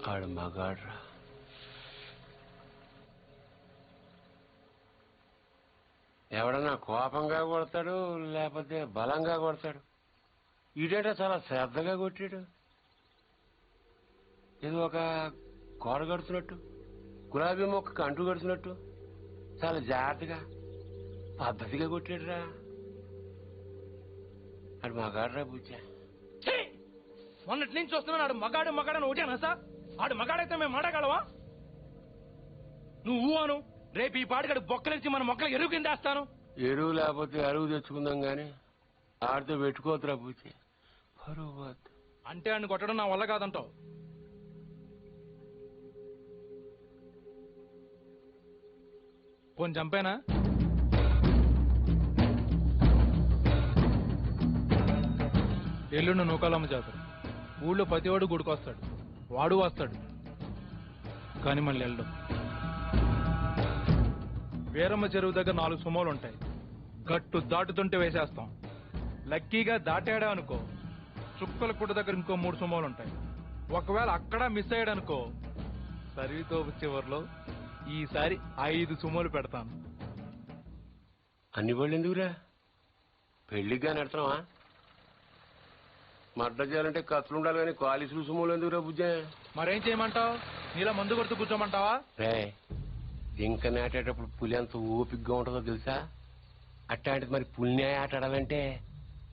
ఆడు మగాడ్రా. ఎవడన్నా కోపంగా కొడతాడు లేకపోతే బలంగా కొడతాడు. ఈడేట చాలా శ్రద్ధగా కొట్టాడు. ఇది ఒక గోడ కడుతున్నట్టు, గులాబీ మొక్కకు అంటు కడుతున్నట్టు చాలా జాగ్రత్తగా పద్ధతిగా కొట్టాడురా. ఆడు మగాడ్రా బుజ్జా. మొన్నటి నుంచి వస్తున్నాను. ఆడు మగాడు మగాడని ఒకటేనా సార్? ఆడు మగాడైతే మేము మాడగలవా? నువ్వు అను, రేపు ఈ పాటికాడు బొక్కలేసి మన మొక్కలు ఎరువు కింద వేస్తాను. ఎరువు లేకపోతే అరువు తెచ్చుకుందాం గాని ఆడితో పెట్టుకోతురా బుజ్జి. పరువు అంటే ఆయన కొట్టడం నా వల్ల కాదంటావు. పోని చంపేనా? ఎల్లుండి నూకాలమ్మ జాతర. ఊళ్ళో ప్రతివాడు గుడికొస్తాడు, వాడు వస్తాడు, కానీ మళ్ళీ వెళ్ళడం. వీరమ్మ చెరువు దగ్గర 4 సుమోలు ఉంటాయి. గట్టు దాటుతుంటే వేసేస్తాం. లక్కీగా దాటాడా అనుకో, చుక్కల కుట్ట దగ్గర ఇంకో 3 సుమోలు ఉంటాయి. ఒకవేళ అక్కడ మిస్ అయ్యాడనుకో, సరితో చివరిలో ఈసారి 5 సుమోలు పెడతాను. అన్ని వాళ్ళు ఎందుకురా? పెళ్లిగా నెడతావా? మడ్డ చేయాలంటే కత్తులు ఉండాలి కానీ కాలిసులు సుమోలు ఎందుకురా బుజ్జా? మరేం చేయమంటావు? నీలా మందు కొడుతూ కూర్చోమంటావా? రే, జింక నాటేటప్పుడు పులి ఎంత ఓపికగా ఉంటుందో తెలుసా? అట్లాంటిది మరి పులిని ఆట ఆడాలంటే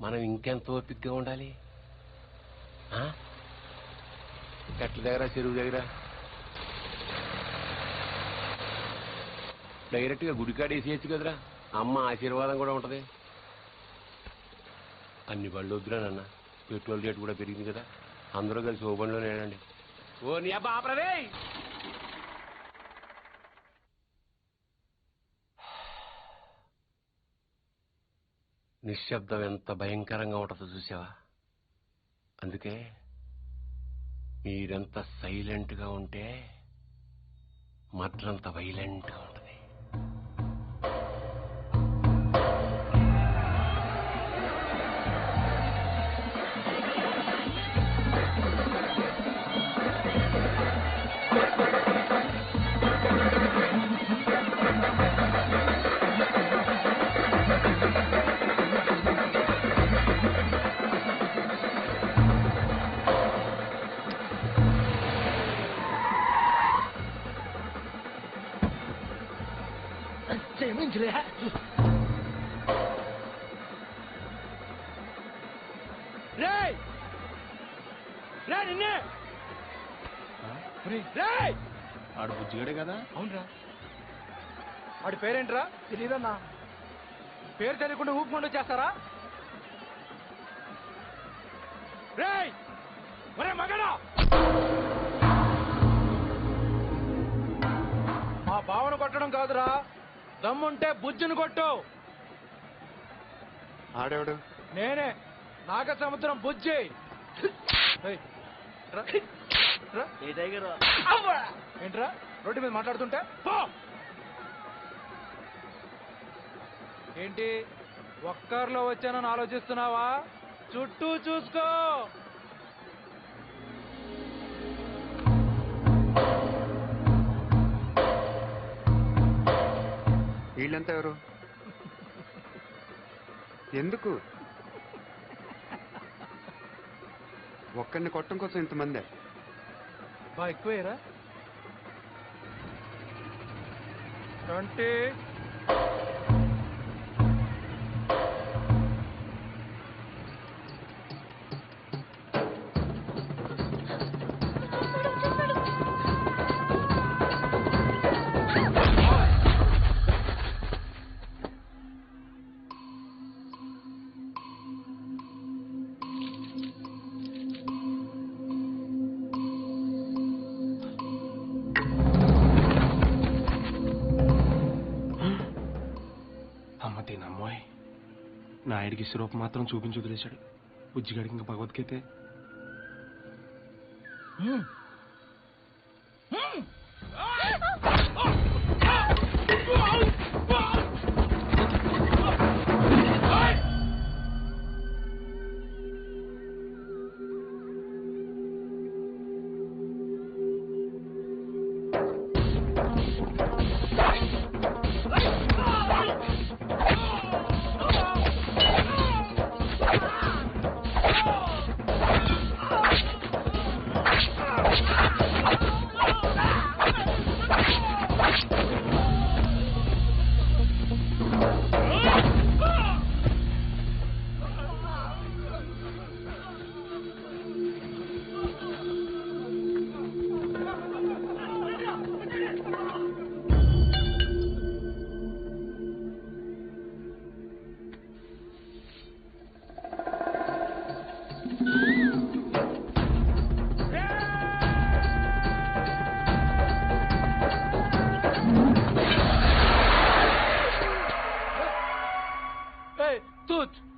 మనం ఇంకెంత ఓపికగా ఉండాలి. చెట్ల దగ్గర, చెరువు దగ్గర డైరెక్ట్ గా గుడికాడ వేసేయచ్చు కదరా. అమ్మ ఆశీర్వాదం కూడా ఉంటది. అన్ని బళ్ళు వద్దురా నాన్న, పెట్రోల్ రేటు కూడా పెరిగింది కదా. అందరూ కలిసి ఓ బండిలో నేనండి. ఓ నీ అబ్బా ఆపరదే. నిశ్శబ్దం ఎంత భయంకరంగా ఉంటుందో చూసావా? అందుకే మీరెంత సైలెంట్ గా ఉంటే మట్లంత వైలెంట్ గా ఉంటుంది. ఆడు బుజ్జిగాడే కదా? అవునరా. వాడి పేరేంట్రా? తెలీదన్నా. పేరు తెలియకుండా ఊపుకుండా వచ్చేస్తారా? రేయ్ ఒరే మగడా, మా బావను కొట్టడం కాదురా, దమ్ముంటే బుజ్జును కొట్టు. ఆడేవాడు? నేనే, నాగ సముద్రం బుజ్జి. ఏంట్రా రోడ్డు మీద మాట్లాడుతుంటే? ఏంటి ఒక్కర్లో వచ్చానని ఆలోచిస్తున్నావా? చుట్టూ చూసుకో. వీళ్ళంతా ఎవరు? ఎందుకు ఒక్కడిని కొట్టడం కోసం ఇంతమంది? బా ఎక్కువేరా. 20 నాయుడికి సిరూప్ మాత్రం చూపించి వదిలేశాడు. బుజ్జిగాడికి ఇంకా భగవద్గీతే.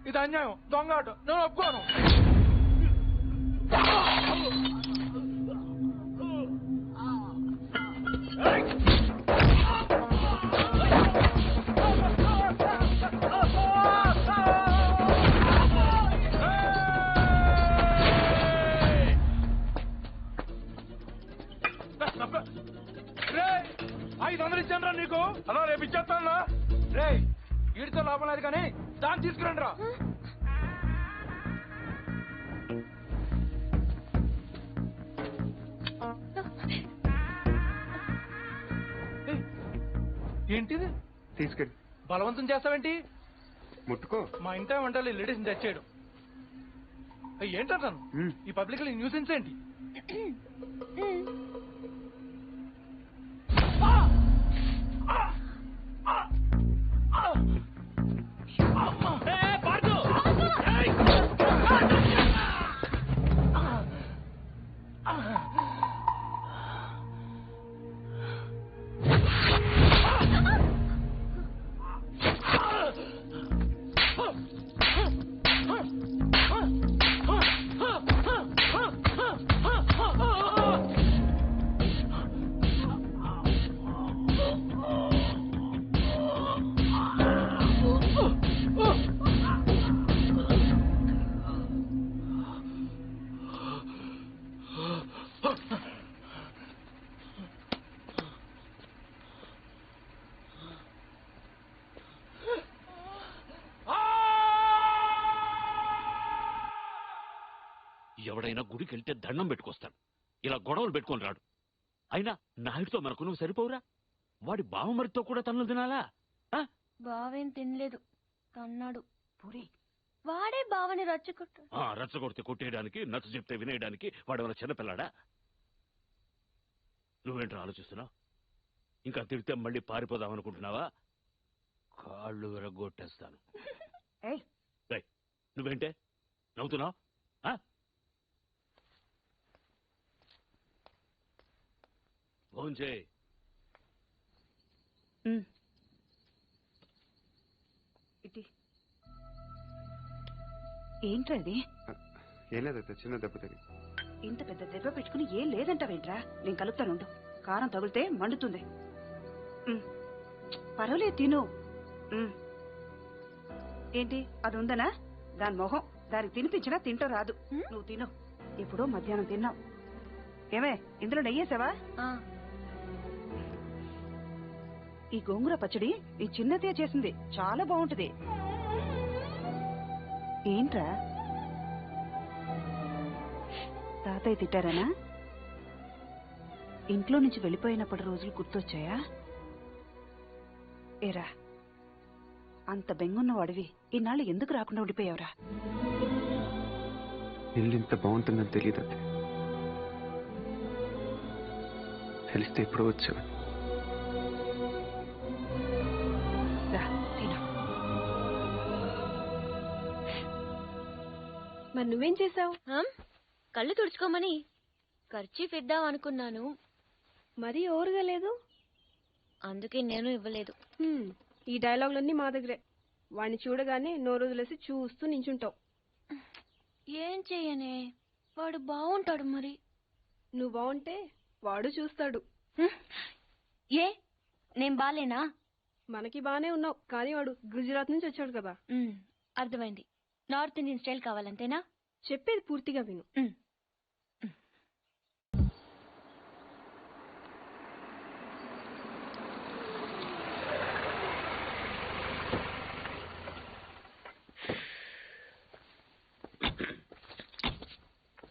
ఇది అన్యాయం, దొంగాట, నేను ఒప్పుకోను. రే 500 ఇచ్చాను రా నీకు. అలా రేపు ఇచ్చేస్తాను రే. వీడితో లాభం లేదు కానీ దాన్ని తీసుకురండి రా. ఏంటిది? తీసుకెళ్ళి బలవంతం చేస్తావేంటి? ముట్టుకో. మా ఇంట వంటలు లేడీస్ తెచ్చేయడం ఏంటంటాను? ఈ పబ్లిక్ న్యూసెన్స్ ఏంటి? ఎవడైనా గుడికి వెళ్తే దండం పెట్టుకొస్తాడు, ఇలా గొడవలు పెట్టుకొని రాడు. అయినా నాయుడితో మనకు నువ్వు సరిపోవురా? వాడి బావమరితో కూడా తన్నులు తినాలా? బావేం తినలేదు, తన్నాడు. వాడే బావని రచ్చగొడితే కొట్టేయడానికి, నచ్చ చెప్తే వినేయడానికి వాడేమైనా చిన్నపిల్లాడా? నువ్వేంటో ఆలోచిస్తున్నావు? ఇంకా తిడితే మళ్ళీ పారిపోదామనుకుంటున్నావా? కాళ్ళు విరగొట్టేస్తాను. నువ్వేంటే నవ్వుతున్నావు? భోంచేయ్. ఏంటది? ఏం లేదైతే చిన్న దెబ్బ తగిలి. ఇంత పెద్ద దెబ్బ పెట్టుకుని ఏం లేదంటావేంట్రా? నేను కలుపుతానుండు. కారం తగిలితే మండుతుంది. పర్వాలేదు, తిను. ఏంటి అది ఉందనా? దాని మొహం దానికి తినిపించినా తింటూ రాదు. నువ్వు తిను. ఎప్పుడో మధ్యాహ్నం తిన్నావు. ఏమే ఇందులో నెయ్యేసావా? ఈ గోంగూర పచ్చడి ఈ చిన్నతే చేసింది, చాలా బాగుంటది. ఏంట్రా తాతయ్య తిట్టారనా? ఇంట్లో నుంచి వెళ్ళిపోయినప్పటి రోజులు గుర్తొచ్చాయా? ఏరా, అంత బెంగున్న వాడివి ఈనాళ్ళు ఎందుకు రాకుండా ఉండిపోయావురా? ఇల్లు ఇంత బాగుంటుందని తెలియదు. తెలిస్తే ఎప్పుడో వచ్చావు. మరి నువ్వేం చేసావు? కళ్ళు తుడుచుకోమని ఖర్చీఫ్ ఇద్దాం అనుకున్నాను, మరీ ఓరుగా లేదు, అందుకే నేను ఇవ్వలేదు. ఈ డైలాగులన్నీ మా దగ్గరే. వాడిని చూడగానే నోరుదులేసి చూస్తూ నించుంటావు. ఏం చెయ్యనే, వాడు బాగుంటాడు. మరి నువ్వు బాగుంటే వాడు చూస్తాడు. ఏ నేను బాలేనా? మనకి బానే ఉన్నావు, కానీ వాడు గుజరాత్ నుంచి వచ్చాడు కదా. అర్థమైంది. నార్త్ ఇండియన్ స్టైల్ కావాలంతేనా? చెప్పేది పూర్తిగా విను.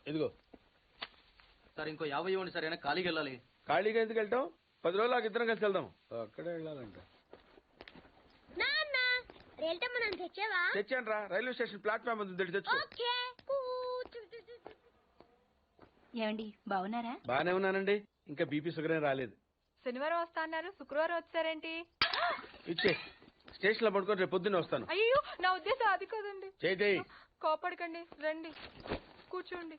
ఇదిగో సార్ ఇంకో 50 ఇవ్వండి సార్, అయినా ఖాళీకి వెళ్ళాలి. ఖాళీగా ఎందుకు వెళ్తాం? 10 రోజులు నాకు ఇద్దరం కలిసి వెళ్దాం. అక్కడే వెళ్ళాలంట. తెచ్చాను రా, రైల్వే స్టేషన్ ప్లాట్ఫామ్ ఉంది, తెచ్చుకో. ఏమండి బాగున్నారా? బానే ఉన్నానండి. ఇంకా బీపీ షుగర్ ఏం రాలేదు. శనివారం వస్తా అన్నారు, శుక్రవారం వచ్చారేంటి? ఇచ్చే స్టేషన్ లో పడుకొని రేపు పొద్దున్నే వస్తాను. అయ్యో నా ఉద్దేశం అది కాదండి. చేయి కోపడకండి, రండి కూర్చోండి.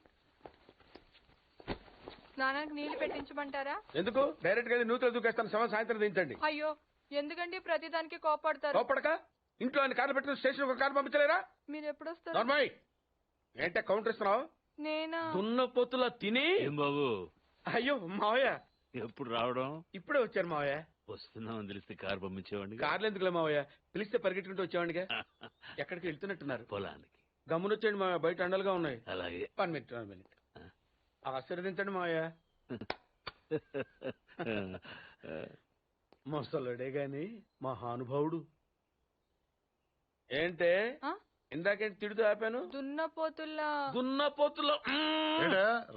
స్నానానికి నీళ్లు పెట్టించమంటారా? ఎందుకు? డైరెక్ట్ గా నూతులు దూకేస్తాను, సాయంత్రం దించండి. అయ్యో ఎందుకండి ప్రతిదానికి కోపడతారు? కోపడక ఇంట్లో ఆయన కార్లు పెట్టిన స్టేషన్ ఒక కారు పంపించలేరా? మీరు ఎప్పుడు వస్తారు? నార్మల్ ఏంటే కౌంటర్ ఇస్తున్నావు? నేనా? దున్న పొత్తులా తిని. ఏం బాబు? అయ్యో మావయ్య ఎప్పుడు రావడం? ఇప్పుడే వచ్చారు మావయ్య. వస్తున్నామని తెలిస్తే కారు పంపించేవాడిని. కార్లు ఎందుకులే మావయ్య, పిలిస్తే పరిగెట్టుకుంటూ వచ్చేవాడిగా. ఎక్కడికి వెళ్తున్నట్టున్నారు? పొలానికి. గమ్మునొచ్చేయండి మావయ్య, బయట అండలుగా ఉన్నాయి. అలాగే. 1 మినిట్. ఆశీర్వదించండి మావయ్య. ముసలుడే గాని మహానుభావుడు. ఏంటే ఇందాకేంటి తిడుతూ ఆపాను? దున్నపోతుల్లో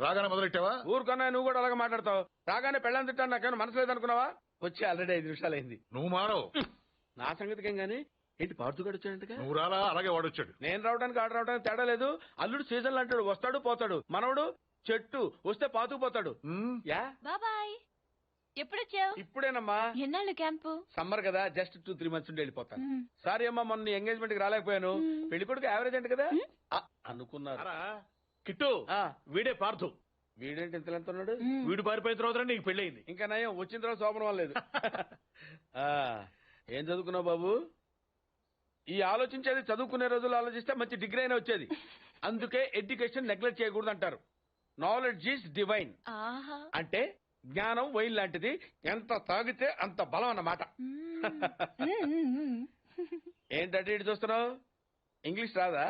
రాగానే మొదలెట్టావా? ఊరుకున్నా, నువ్వు కూడా అలాగే మాట్లాడతావు. రాగానే పెళ్ళని తిట్టాను, నాకేమైనా మనసు లేదనుకున్నావా? వచ్చి ఆల్రెడీ 5 నిమిషాలు అయింది. నువ్వు మారవు. నా సంగతికేం గానీ ఏంటి పాడుతుగాడు వచ్చాడంటగా? నువ్వు రాలా, అలాగే వాడొచ్చాడు. నేను రావడానికి ఆడ రావడానికి తేడా లేదు. అల్లుడు సీజన్లు అంటాడు, వస్తాడు పోతాడు. మనవడు చెట్టు వస్తే పాతుకుపోతాడు. యా బాబాయ్, ఎప్పుడొచ్చావు? ఇప్పుడేనమ్మా. ఎన్నాళ్ళు క్యాంపు? సమ్మర్ కదా, జస్ట్ 2-3 మంత్స్ ఉండి వెళ్ళిపోతాను. సారీ అమ్మా, మొన్న ఎంగేజ్మెంట్ కి రాలేకపోయాను. పెళ్లి కొడుకు యావరేజ్ అంట కదా అనుకున్నారు. కిట్టు వీడే పార్థు. వీడేంటి ఇంత ఉన్నాడు? వీడు పారిపోయిన తర్వాత నీకు పెళ్ళయింది. ఇంకా నయం, వచ్చిన తర్వాత శోభనం లేదు. ఏం చదువుకున్నావు బాబు? ఈ ఆలోచించేది చదువుకునే రోజులు ఆలోచిస్తే మంచి డిగ్రీ అయినా వచ్చేది. అందుకే ఎడ్యుకేషన్ నెగ్లెక్ట్ చేయకూడదు అంటారు. Knowledge is divine. అంటే జ్ఞానం వైన్ లాంటిది, ఎంత తాగితే అంత బలం అన్నమాట. ఏంటంటే ఇటు చూస్తున్నావు? ఇంగ్లీష్ రాదా?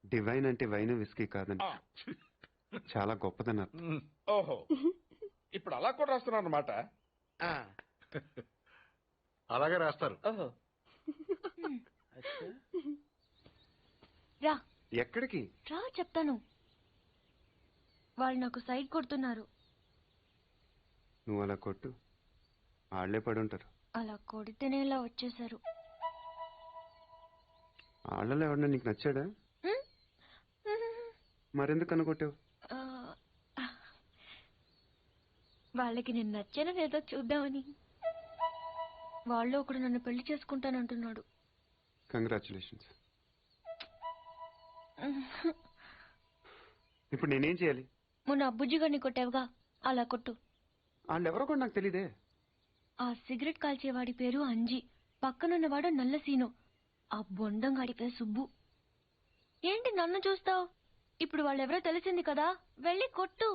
డివైన్ అంటే వైన్ విస్కీ కాదని, చాలా గొప్పదన్నారు. ఓహో, ఇప్పుడు అలా కూడా రాస్తున్నాను అన్నమాట. అలాగే రాస్తారు. ఓహో, రా. ఎక్కడికి రా చెప్తాను. వాళ్ళు నాకు సైడ్ కొడుతున్నారు. నువ్వు అలా కొట్టు, ఆళ్లే పడి ఉంటారు. అలా కొడితేనే ఇలా వచ్చేసారు. ఆళ్ళలో ఎవడన్నా నీకు నచ్చాడా? మరెందుకు అనుకొట్టావు? వాళ్ళకి నేను నచ్చానో లేదో చూద్దామని. వాళ్ళు ఒకడు నన్ను పెళ్లి చేసుకుంటానంటున్నాడు. కంగ్రాచులేషన్స్. ఇప్పుడు నేనేం చేయాలి? మొన్న అబ్బుజ్జి గారిని కొట్టావుగా, అలా కొట్టు. వాళ్ళెవరో కూడా నాకు తెలీదే. ఆ సిగరెట్ కాల్చేవాడి పేరు అంజి, పక్కనున్నవాడు నల్ల సీను, ఆ బొండం గాడి పేరు సుబ్బు. ఏంటి నన్ను చూస్తావు? ఇప్పుడు వాళ్ళెవరో తెలిసింది కదా, వెళ్ళి కొట్టు.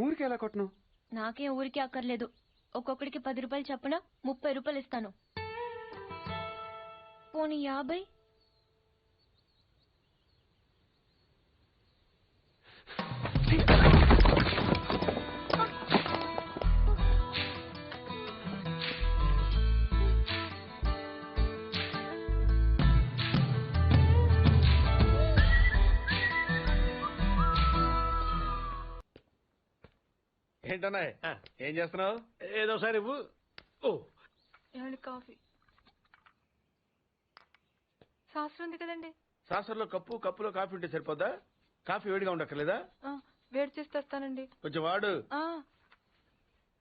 ఊరికి ఎలా కొట్టను? నాకేం ఊరికే అక్కర్లేదు. ఒక్కొక్కడికి 10 రూపాయలు చప్పున 30 రూపాయలు ఇస్తాను. పోనీ 50? ఏంటన్నా ఏం చేస్తున్నావు? ఏదో సార్ ఇవ్వు. ఓ కాఫీ శాస్త్రం ఉంది కదండి. శాస్త్రంలో కప్పులో కాఫీ ఉంటే సరిపోద్దా? కాఫీ వేడిగా ఉండక్కర్లేదా? వేడి చేసి తెస్తానండి. కొంచెం వాడు.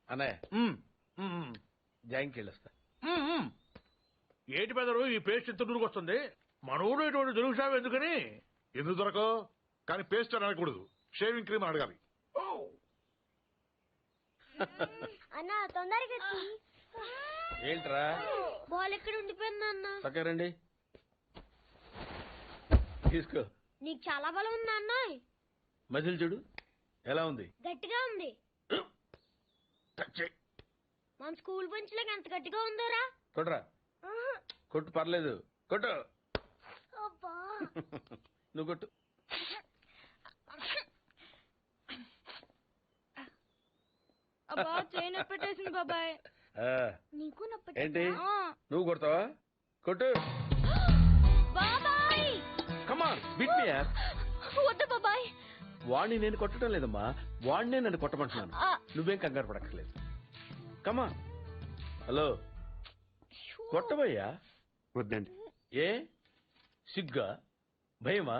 అన్నయ్య జాయింకి వెళ్ళొస్తా. ఏంటి పెదరు ఈ పేస్ట్ ఇంత దూరకు వస్తుంది? మన ఊరు ఇటువంటి దొరుకుతావు ఎందుకని? ఎందుకు దొరకవు? కానీ పేస్ట్ అని అనకూడదు, షేవింగ్ క్రీమ్ అడగాలి. అన్నా తొందరగా ఏంట్రా? బాల్ ఎక్కడ ఉండిపోయింది అన్న? పక్కరండి, తీసుకో. నీకు చాలా బలం ఉందా అన్న? మజిల్ చూడు ఎలా ఉంది? గట్టిగా ఉంది. మన స్కూల్ బెంచ్ లాగా ఎంత గట్టిగా ఉందోరా. కొట్రా, కొట్టు, పర్లేదు, కొట్టు. నువ్వు కొట్టు. అబ్బా చేయి నొప్పి పెట్టేసింది బాబాయ్. నీకు నొప్పి ఏంటి నువ్వు కొడతావా? కొట్టు. బాబాయ్ కమ్ ఆన్ బీట్ మీ యార్. వద్దు బాబాయ్, వాణ్ణి నేను కొట్టడం లేదమ్మా, వాణ్ణే నన్ను కొట్టమంటున్నాను. నువ్వేం కంగారు పడక్కర్లేదు. కమా. హలో, కొట్టబోయ్యా. వద్దండి. ఏ సిగ్గా, భయమా,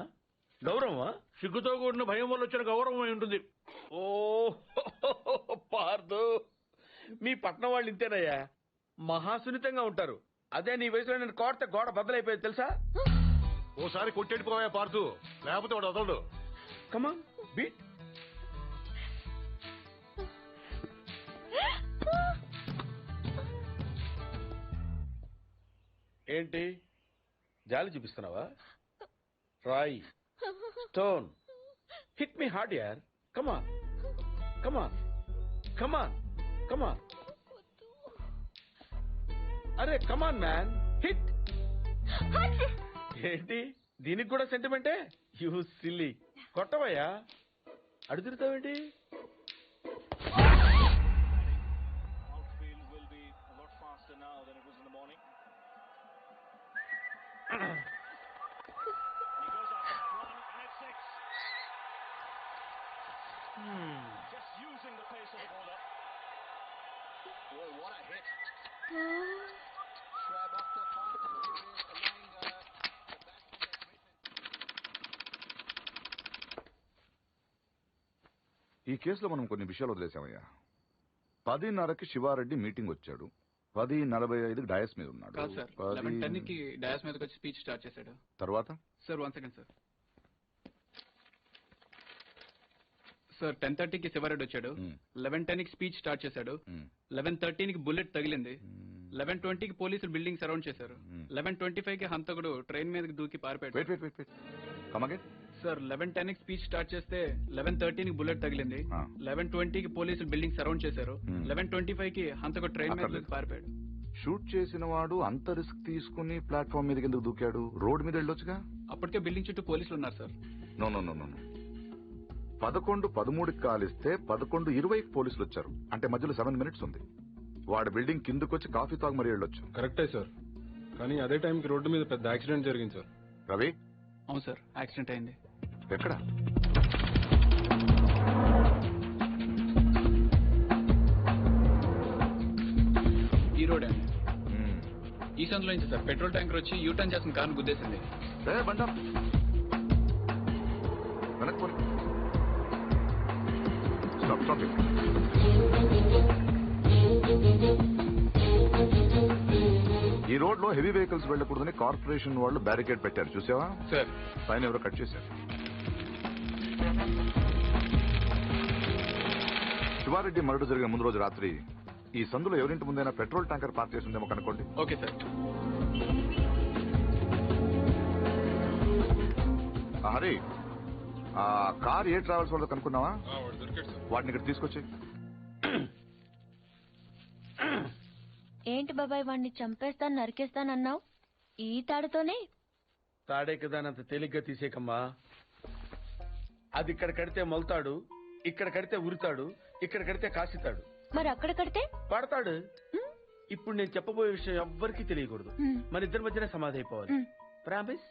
గౌరవమా? సిగ్గుతో కూడిన భయం వల్ల వచ్చిన గౌరవం అయి ఉంటుంది. ఓ పార్దు, మీ పట్నం వాళ్ళు ఇంతేనయ్యా, మహాసున్నితంగా ఉంటారు. అదే నీ వయసులో నేను కోడితే గోడ బద్దలైపోయేది తెలుసా? ఓసారి కొట్టెడిపోయా పార్దు, లేకపోతే వాడు వదలడు. కమా బీట్. ఏంటి జాలి చూపిస్తున్నావా? రాయ్, స్టోన్, హిట్ మీ హార్డ్ యార్. కమాన్ కమాన్ కమాన్ కమాన్. అరే కమాన్ మ్యాన్, హిట్. ఏంటి దీనికి కూడా సెంటిమెంటే? You silly. కొట్టవయ్యా, అడుగుతావేంటి? ఈ కేసులో మనం కొన్ని విషయాలు వదిలేసామయ్యా. 10:30కి శివారెడ్డి మీటింగ్ వచ్చాడు. 10:45కి డయాస్ మీద ఉన్నాడు. కాదు సార్, 11:10కి డయాస్ మీదకి వచ్చి స్పీచ్ స్టార్ట్ చేశాడు. తర్వాత సార్ 1 సెకండ్ సార్. సార్ 10:30కి శివారెడ్డి వచ్చాడు. 11:10కి స్పీచ్ స్టార్ట్ చేశాడు. 11:13కి బుల్లెట్ తగిలింది. 11:20కి పోలీసులు బిల్డింగ్ సరౌండ్ చేశారు. 11:25కి హంతకుడు ట్రైన్ మీదకి దూకి పారిపోయాడు. సార్ 11:10కి స్పీచ్ స్టార్ట్ చేస్తే 11:13కి బుల్లెట్ తగిలింది. 11:20కి పోలీసులు బిల్డింగ్ సరౌండ్ చేశారు. 11:25కి హంతకుడు ట్రైన్ మీద దూకి పారిపోయాడు. షూట్ చేసిన వాడు అంత రిస్క్ తీసుకుని ప్లాట్ఫామ్ మీదకి ఎందుకు దూకాడు? రోడ్ మీద వెళ్ళొచ్చుగా. అప్పటికే బిల్డింగ్ చుట్టూ పోలీసులు ఉన్నారు సార్. నో 11:13కి కాలిస్తే 11:20కి పోలీసులు వచ్చారు. అంటే మధ్యలో 7 మినిట్స్ ఉంది. వాడు బిల్డింగ్ కిందకు వచ్చి కాఫీ తాగు మరీ వెళ్ళొచ్చు. కరెక్టే సార్, కానీ అదే టైంకి రోడ్డు మీద పెద్ద యాక్సిడెంట్ జరిగింది సార్. రవి? అవును సార్, యాక్సిడెంట్ అయింది. ఎక్కడ? ఈ రోడ్ అండి. ఈ సందులో నుంచి సార్ పెట్రోల్ ట్యాంకర్ వచ్చి యూటర్న్ చేసిన కార్ను గుద్దేసింది. బండి ఈ రోడ్ లో హెవీ వెహికల్స్ వెళ్ళకూడదని కార్పొరేషన్ వాళ్ళు బ్యారికేడ్ పెట్టారు, చూసావా? సార్ పైన ఎవరో కట్ చేశారు. శివారెడ్డి మరణ జరిగిన ముందు రోజు రాత్రి ఈ సందులో ఎవరింటి ముందైనా పెట్రోల్ ట్యాంకర్ పార్క్ చేసి ఉందేమో కనుక్కోండి. Okay sir. హరి, ఆ కార్ ఏ ట్రావెల్స్ వాళ్ళతో కనుక్కున్నావా? వాటిని ఇక్కడ తీసుకొచ్చి. ఏంటి బాబాయ్, వాడిని చంపేస్తాను నరికేస్తానన్నావు? ఈ తాడుతోనే? తాడే కదా అంత తేలిగ్గా తీసేకమ్మా. అది ఇక్కడ కడితే మొలతాడు, ఇక్కడ కడితే ఉరుతాడు, ఇక్కడ కడితే కాసితాడు. మరి అక్కడ కడితే పడతాడు. ఇప్పుడు నేను చెప్పబోయే విషయం ఎవ్వరికీ తెలియకూడదు. మన ఇద్దరి మధ్యనే సమాధి అయిపోవాలి. ప్రామిస్?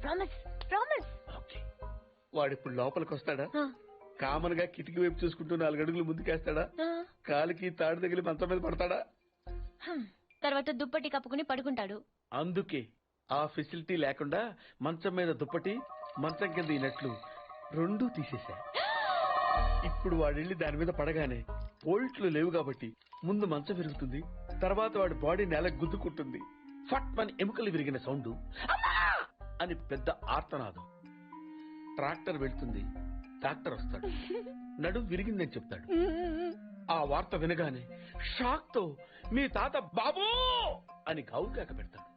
Promise promise. వాడిప్పుడు లోపలికి వస్తాడా? కామన్ గా కిటికీ వైపు చూసుకుంటూ 4 అడుగులు ముందుకేస్తాడా? కాలికి తాడు తగిలి మంచం మీద పడతాడా? తర్వాత దుప్పటి కప్పుకుని పడుకుంటాడు. అందుకే ఆ ఫెసిలిటీ లేకుండా మంచం మీద దుప్పటి, మంచం కింద ఈనట్లు రెండూ తీసేశా. ఇప్పుడు వాడెళ్ళి దాని మీద పడగానే బోల్ట్లు లేవు కాబట్టి ముందు మంచం విరుగుతుంది, తర్వాత వాడి బాడీ నేలకు గుద్దుకుంటుంది. ఫట్ మని ఎముకలు విరిగిన సౌండ్ అని పెద్ద ఆర్తనాదం. ట్రాక్టర్ వెళ్తుంది, డాక్టర్ వస్తాడు, నడుం విరిగిందని చెప్తాడు. ఆ వార్త వినగానే షాక్ తో మీ తాత బాబూ అని గావుకాక పెడతాడు.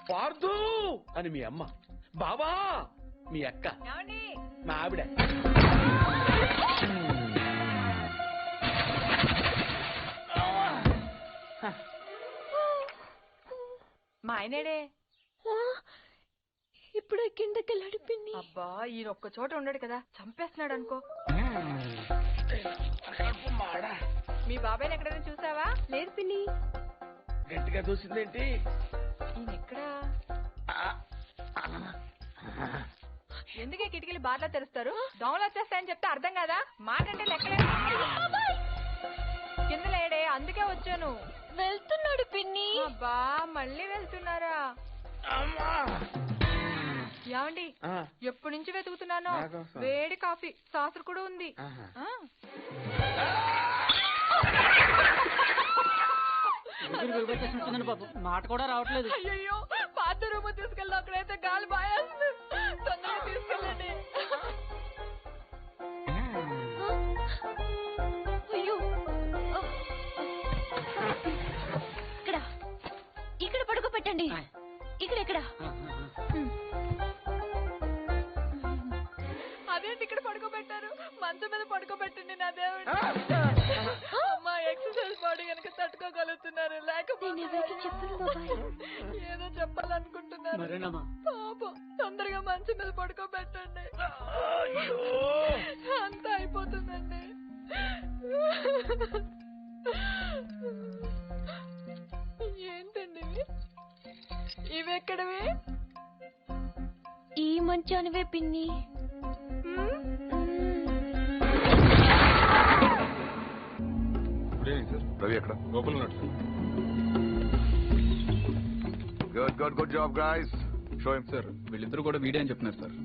పార్దు అని మీ అమ్మ, బాబా మీ అక్క, మా ఆవిడ. మా ఆయనేడే ఇప్పుడు కిందకెళ్ళాడు పిన్ని. అబ్బా ఈయన ఒక్క చోట ఉండడు కదా, చంపేస్తున్నాడు అనుకో. మీ బాబాయ్ని ఎక్కడైనా చూసావా? లేదు పిన్ని. గట్టిగా చూసిందేంటి? ఈయన ఎక్కడా? ఎందుకే కిటికీలు బార్లా తెరుస్తారు? దోమలు వచ్చేస్తాయని చెప్తే అర్థం కాదా? మాట అంటే లెక్కలేదు. కింద లేడే, అందుకే వచ్చాను. వెళ్తున్నాడు పిన్ని. అబ్బా మళ్ళీ వెళ్తున్నారా? ఏమండి ఎప్పటి నుంచి వెతుకుతున్నాను. వేడి కాఫీ సాసర్ కూడా ఉంది. మాట కూడా రావట్లేదు. అయ్యో పాత రూమ్ తీసుకెళ్ళి అక్కడైతే గాలి బాయేస్తుంది. తొందరగా తీసుకెళ్ళండి. అయ్యో ఇక్కడ పడుకోబెట్టండి. ఇక్కడ అదేంటి ఇక్కడ పడుకోబెట్టారు? మంచం మీద పడుకోబెట్టండి నా దేవుడు. అమ్మా ఎక్సర్సైజ్ బాడీ కనుక తట్టుకోగలుగుతున్నారు, లేకపోతే ఏదో చెప్పాలనుకుంటున్నారు. పాపం తొందరగా మంచం మీద పడుకోబెట్టండి. అంతా అయిపోతుందండి. ఏంటండి ఇవెక్కడవి? ఈ మంచానివే పిన్ని. రవి ఎక్కడ? లోపల ఉన్నాడు sir. Good job guys. Show him. Sir వీళ్ళిద్దరూ కూడా వీడే అని చెప్తున్నారు సార్.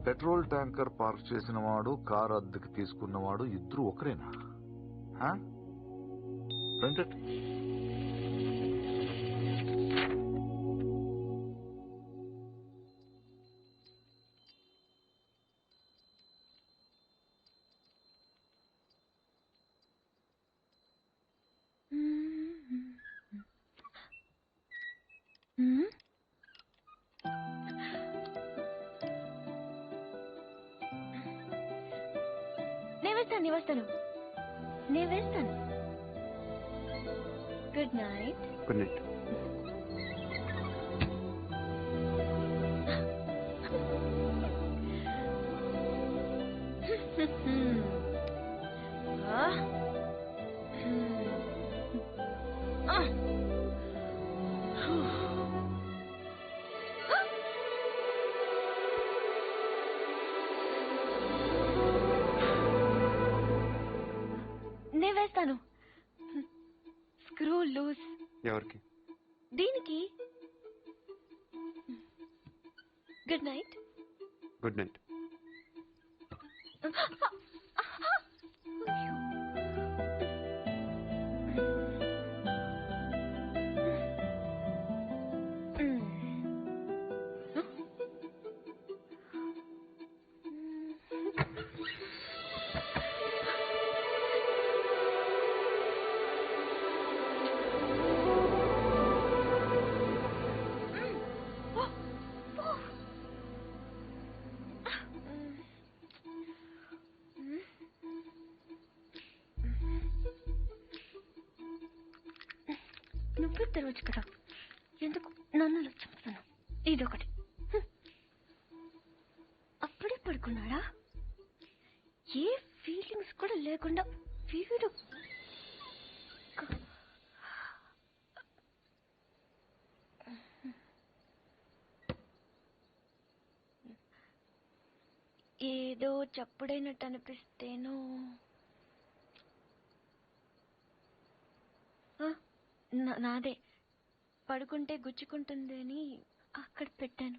పెట్రోల్ ట్యాంకర్ పార్క్ చేసిన వాడు, కారు అద్దెకి తీసుకున్నవాడు ఇద్దరు ఒకరేనా? నేను వేస్తాను. Good night. Good night. నేను వేస్తాను. Screw loose. ఎవరికి? దీనికి. Good night. Good night. నువ్వు తెరవచ్చు కదా, ఎందుకు నన్ను చంపుతాను? ఇదొకటి. అప్పుడే పడుకున్నాడా? ఏ ఫీలింగ్స్ కూడా లేకుండా వీడు. ఏదో చప్పుడైనట్టు అనిపిస్తేనో. నాదే పడుకుంటే గుచ్చుకుంటుంది అని అక్కడ పెట్టాను.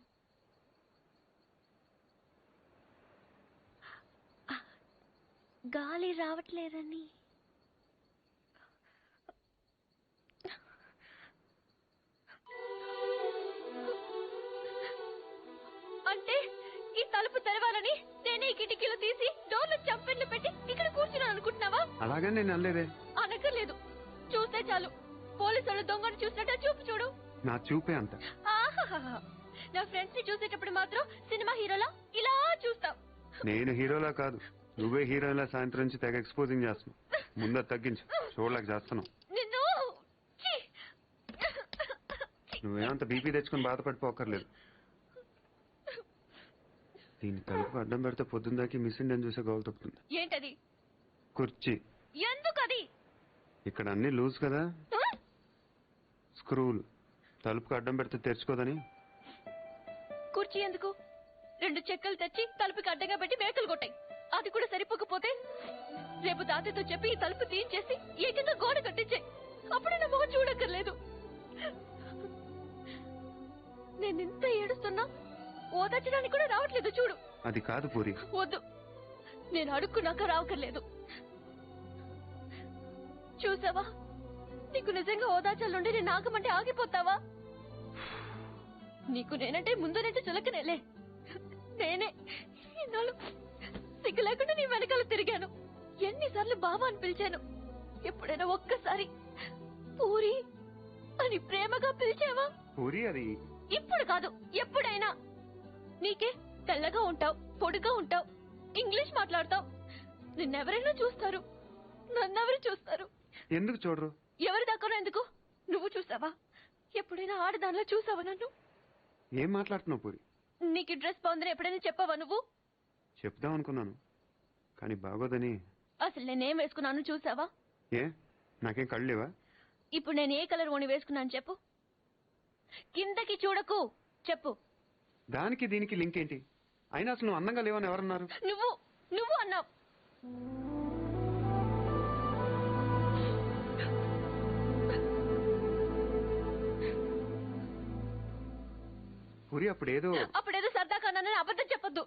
గాలి రావట్లేదని. అంటే ఈ తలుపు తెరవాలని నేనే కిటికీలు తీసి డోర్లు చంపెట్లు పెట్టి ఇక్కడ కూర్చున్నాను అనుకుంటున్నావా? అలాగే నేను అనలేదే. అనక్కర్లేదు, చూస్తే చాలు. పోలీసులు దొంగను చూసినట్టు చూపు చూడు. నా చూపే అంత. నా ఫ్రెండ్స్ ని చూసేటప్పుడు మాత్రం సినిమా హీరోలా ఇలా చూస్తావు. నేను హీరోలా కాదు, నువ్వే హీరోలా సాయంత్రం నుంచి తెగ ఎక్స్పోజింగ్ చేస్తున్నావు. ముందు తగ్గించు, చూడలేక చేస్తున్నావు. నిన్ను నువ్వేమంత బీపీ తెచ్చుకుని బాధపడిపోకర్లేదు. దీని తలుపు అడ్డం పెడితే పొద్దుందాకి మిషన్ అని చూసే గోలు తప్పుతుంది. ఏంటది? కుర్చీ. ఎందుకది? ఇక్కడ అన్ని లూజ్ కదా, రూల్. తలుపుకి అడ్డం పెడితే తెరుచుకోదని. కుర్చీ ఎందుకు? 2 చెక్కలు తెచ్చి తలుపుకి అడ్డంగా పెట్టి మేకలు కొట్టాయి. అది కూడా సరిపోకపోతే రేపు తాతయ్యతో చెప్పి ఈ తలుపు తీయించేసి ఏకంగా గోడ కట్టించాయి. అప్పుడు నా మొహం చూడక్కర్లేదు. నేనింత ఏడుస్తున్నా ఓదార్చడానికి కూడా రావట్లేదు చూడు. అది కాదు పూరి. వద్దు, నేను అడుక్కున్నాక రావక్కర్లేదు. చూసావా, నీకు నిజంగా ఓదార్చాలంటే నేను ఆగమంటే ఆగిపోతావా? నీకు నేనంటే ముందు నుంచి చులకనేలే. నేనే ఇన్నాళ్ళు సిగ్గు లేకుండా నీ వెనకాల తిరిగాను. ఎన్నిసార్లు బావా అని పిలిచాను. ఎప్పుడైనా ఒక్కసారి పూరి అని ప్రేమగా పిలిచావా? పూరి అది ఇప్పుడు కాదు, ఎప్పుడైనా. నీకే తెల్లగా ఉంటావు, పొడుగా ఉంటావు, ఇంగ్లీష్ మాట్లాడతావు. నిన్నెవరైనా చూస్తారు, నన్నెవరు చూస్తారు? ఎందుకు చూడరు? ఎవరి దాకా ఎందుకు? నువ్వు చూసావా? ఎప్పుడైనా ఆడదానిలో చూసావా నన్ను? ఏం మాట్లాడుతున్నావు పూరి? నీకు డ్రెస్ బాగుందని ఎప్పుడైనా చెప్పావా నువ్వు? చెప్దాం అనుకున్నాను, కానీ బాగోదని. అసలు నేనేం వేసుకున్నాను చూసావా? ఏ, నాకేం కళ్ళు లేవా? ఇప్పుడు నేను ఏ కలర్ ఓని వేసుకున్నాను చెప్పు. కిందకి చూడకు, చెప్పు. దానికి దీనికి లింక్ ఏంటి? అయినా అసలు నువ్వు అందంగా లేవని ఎవరన్నారు? నువ్వు అన్నావు. పూరి అప్పుడేదో సరదాగా అన్నానని అబద్ధం చెప్పొద్దు.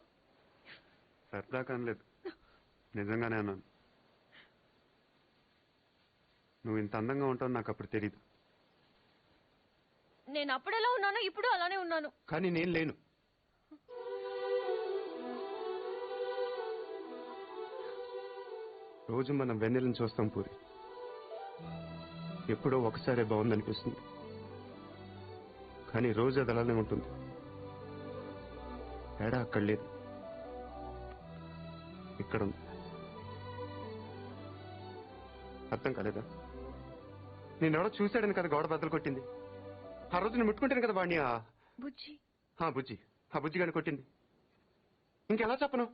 సరదాగా అనలేదు, నిజంగానే అన్నాను. నువ్వు ఇంత అందంగా ఉంటావు నాకు అప్పుడు తెలీదు. నేను అప్పుడెలా ఉన్నానో ఇప్పుడు అలానే ఉన్నాను. కానీ నేను లేను. రోజు మనం వెన్నెలను చూస్తాం పూరి. ఎప్పుడో ఒకసారే బాగుందనిపిస్తుంది, కానీ రోజు అది అలానే ఉంటుంది. తేడా అక్కడ లేదు, ఇక్కడ ఉంది. అర్థం కాలేదా? నేనెవడో చూశాడని కదా గోడ బద్దలు కొట్టింది. ఆ రోజు నేను ముట్టుకుంటాను కదా వాడిని. బుజ్జి బుజ్జి, ఆ బుజ్జి గాని కొట్టింది. ఇంకెలా చెప్పను?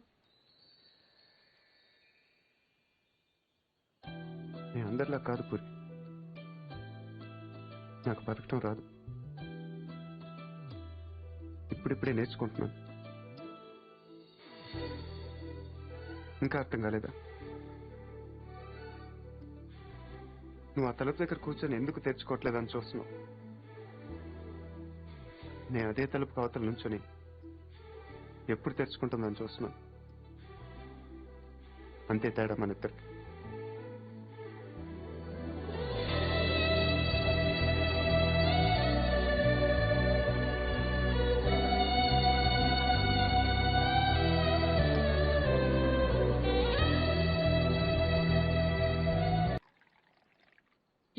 నేను అందరిలా కాదు పూరి. నాకు బతకటం రాదు, ఇప్పుడిప్పుడే నేర్చుకుంటున్నాను. ఇంకా అర్థం కాలేదా? నువ్వు ఆ తలుపు దగ్గర కూర్చొని ఎందుకు తెరుచుకోవట్లేదని చూస్తున్నావు. నేను అదే తలుపు అవతల నుంచొని ఎప్పుడు తెరుచుకుంటుందని చూస్తున్నాను. అంతే తేడా మన ఇద్దరికి.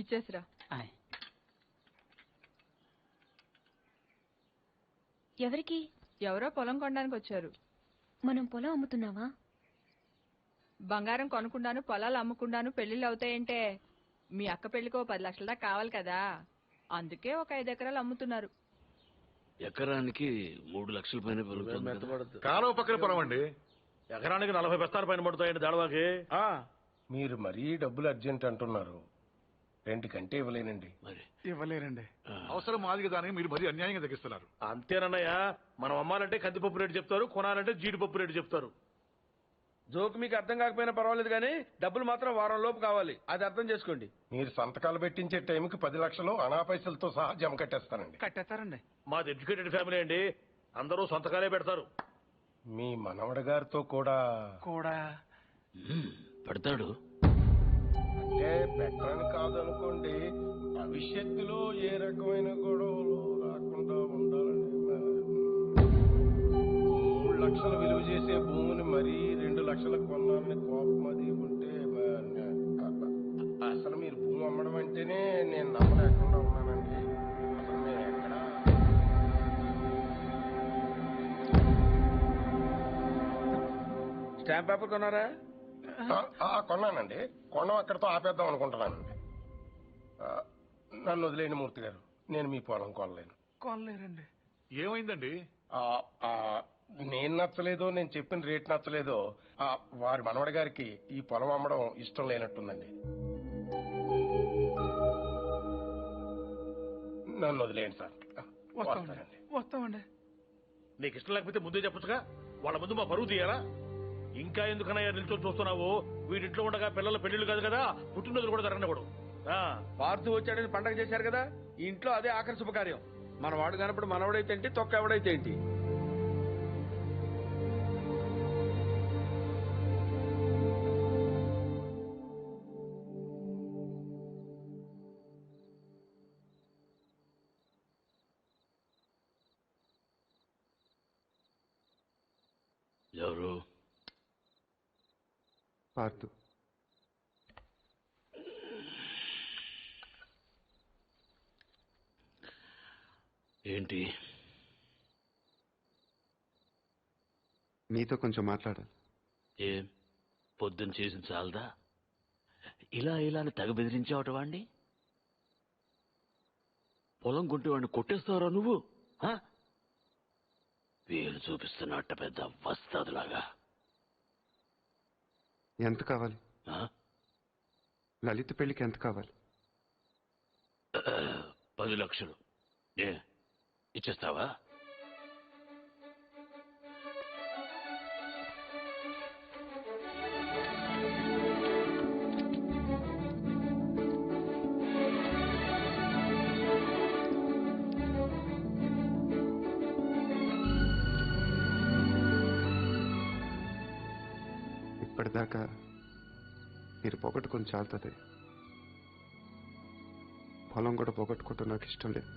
ఇచ్చేసిరా. ఎవరికి? ఎవరో పొలం కొనడానికి వచ్చారు. మనం పొలం అమ్ముతున్నావా? బంగారం కొనుక్కుండాను, పొలాలు అమ్ముకుండాను పెళ్లిళ్ళు అవుతాయంటే మీ అక్క పెళ్లికో 10 లక్షల దాకా కావాలి కదా, అందుకే ఒక 5 ఎకరాలు అమ్ముతున్నారు. ఎకరానికి 3 లక్షల పైన పెరుగుతుంది. కాలువ పక్కన పొలం అండి, ఎకరానికి 40 బస్తాల పైన పడుతాయండి దాడవాకి. మీరు మరీ డబ్బులు అర్జెంట్ అంటున్నారు, 2 కంటే ఇవ్వలేనండి. ఇవ్వలేరండి. అవసరం మాదిగా దానికి మీరు మరీ అన్యాయంగా తగ్గిస్తున్నారు. అంతేనన్నయ్య, మనం అమ్మాలంటే కందిపప్పు రేటు చెప్తారు, కొనాలంటే జీడిపప్పు రేటు చెప్తారు. జోక్ మీకు అర్థం కాకపోయినా పర్వాలేదు, కానీ డబ్బులు మాత్రం వారం లోపు కావాలి, అది అర్థం చేసుకోండి. మీరు సంతకాలు పెట్టించే టైంకి 10 లక్షలు అనా పైసలతో సహా జమ కట్టేస్తానండి. కట్టేస్తారండి. మాది ఎడ్యుకేటెడ్ ఫ్యామిలీ అండి, అందరూ సంతకాలే పెడతారు. మీ మనవడి గారితో కూడా పెడతాడు. అంటే పెట్టని కాదనుకోండి, భవిష్యత్తులో ఏ రకమైన గొడవలు రాకుండా ఉండాలని. 3 లక్షలు విలువ చేసే భూమిని మరీ 2 లక్షలకు కొనాలని కోపం అది ఉంటే అసలు మీరు భూమి అమ్మడం అంటేనే నేను నమ్మలేకుండా ఉన్నానండి. అసలు మేము ఎక్కడ స్టాంప్ పేపర్ కొన్నారా? కొన్నానండి. కొనం అక్కడితో ఆపేద్దాం అనుకుంటున్నానండి. నన్ను వదిలేని మూర్తి గారు, నేను మీ పొలం కొనలేరండి. ఏమైందండి? నేను నచ్చలేదో, నేను చెప్పిన రేట్ నచ్చలేదో, వారి మనవడి గారికి ఈ పొలం అమ్మడం ఇష్టం లేనట్టుందండి. నన్ను వదిలేయండి సార్ వస్తామండి వస్తామండి. నీకు ఇష్టం లేకపోతే ముందే చెప్పొచ్చుగా. వాళ్ళ ముందు మా పరువు తీయాలా? ఇంకా ఎందుకనయ్యా నిల్చొని చూస్తున్నావు? వీడింట్లో ఉండగా పిల్లల పెళ్లిళ్ళు కాదు కదా, పుట్టినరోజులు కూడా జరగనివ్వడు. పార్థు వచ్చాడని పండగ చేశారు కదా, ఈ ఇంట్లో అదే ఆఖరి శుభకార్యం. మన వాడు కానప్పుడు మనవడైతే ఏంటి, తొక్క ఎవడైతే ఏంటి. ఎవరు? పార్థు. ఏంటి? మీతో కొంచెం మాట్లాడాలి. ఏం పొద్దున్న చేసిన చాలదా? ఇలా అని తెగ బెదిరించావట వాణ్ణి? పొలం కొంటే వాడిని కొట్టేస్తావరా నువ్వు? వీలు చూపిస్తున్నట్ట పెద్ద వస్తాదులాగా. ఎంత కావాలి? లలిత పెళ్లికి ఎంత కావాలి? 10 లక్షలు. ఇచ్చేస్తావా? ఇప్పటిదాకా మీరు పొగట్టుకొని చాలుతుంది. పొలం కూడా పొగట్టుకుంటూ నాకు ఇష్టం లేదు.